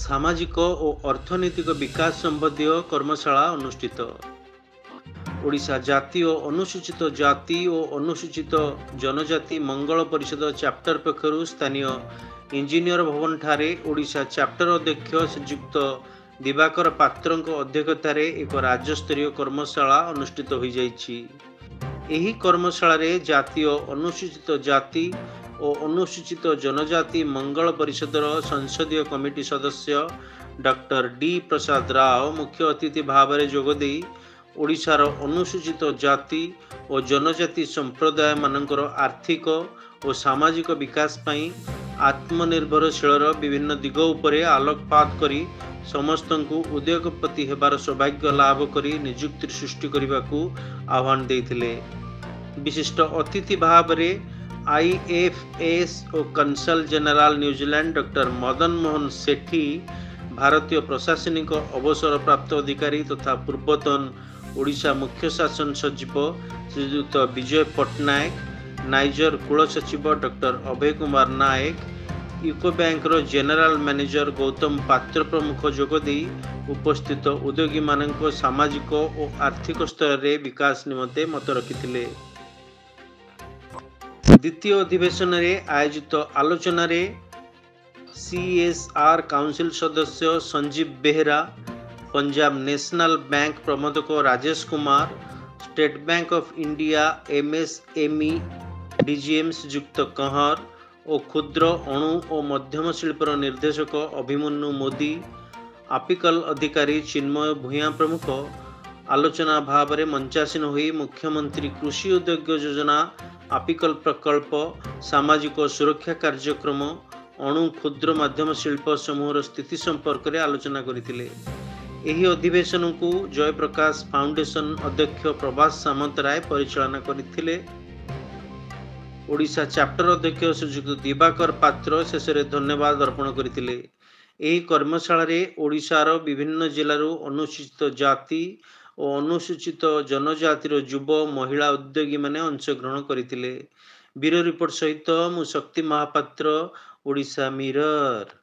सामाजिक और अर्थनैतिक विकास संबंधी कर्मशाला अनुष्ठित। ओडिशा जाति और अनुसूचित जाति और अनुसूचित जनजाति मंगल परिषद चैप्टर पक्षरु स्थानीय इंजीनियर भवन ठारे ओडिशा चैप्टर अध्यक्ष श्रीयुक्त दिवाकर पात्र अध्यक्षतार एक राज्यस्तरीय कर्मशाला अनुष्ठित हो जाइछि। एही कर्मशाला जातीय अनुसूचित जाति और अनुसूचित जनजाति मंगल परिषदर संसदीय कमिटी सदस्य डॉक्टर डी प्रसाद राव मुख्य अतिथि भाव में जोगदे ओडिशार अनुसूचित जाति और जनजाति संप्रदाय मानकर आर्थिक और सामाजिक विकास पई आत्मनिर्भरशील विभिन्न दिग उपरे आलोकपात करी समस्त को उद्योगपति हेबार सौभाग्य लाभ करी नियुक्ति सृष्टि करने को आह्वान देथिले। विशिष्ट अतिथि भाव में IFS और consul general New Zealand doctor Madan Mohan Sethi, भारतीय प्रशासनिक अवसर प्राप्त अधिकारी तथा पूर्वतन ओडिशा मुख्य शासन सचिव श्रीयुक्त विजय पट्टनायक, नाइजर कुल सचिव doctor Abhay Kumar Nayak, UCO bank general manager Gautam Patra प्रमुख जोगदे उपस्थित उद्योगी मानक सामाजिक और आर्थिक स्तर में विकास निमंते मत रखिथिले। द्वितीय अधिवेशन में आयोजित आलोचन CSR काउंसिल सदस्य संजीव बेहरा, पंजाब नेशनल बैंक प्रबंधक Rajesh Kumar, state bank of India MSME DGM श्रीयुक्त कंहर और क्षुद्र अणु और मध्यम शिल्पर निर्देशक अभिमन्यु मोदी, आपिकल अधिकारी चिन्मय भूया प्रमुख आलोचना भाव में मंचासीन होई मुख्यमंत्री कृषि उद्योग योजना, आपिकल प्रकल्प, सामाजिक सुरक्षा कार्यक्रम, अणु क्षुद्र मध्यम शिल्प समूहर स्थिति संपर्क में आलोचना करथिले। एही अधिवेशन को जयप्रकाश फाउंडेशन अध्यक्ष प्रभास सामंतराय परिचालना करथिले। ओडिशा चैप्टर अध्यक्ष श्रीयुक्त दिवाकर पात्र शेष धन्यवाद अर्पण करथिले। एही कर्मशाला रे ओडिशार विभिन्न जिल्लारू अनुसूचित जाति और अनुसूचित जनजातिर युव महिला उद्योगी माने अंशग्रहण करथिले। ब्यूरो रिपोर्ट सहित मु शक्ति महापात्र, ओडिशा मिरर।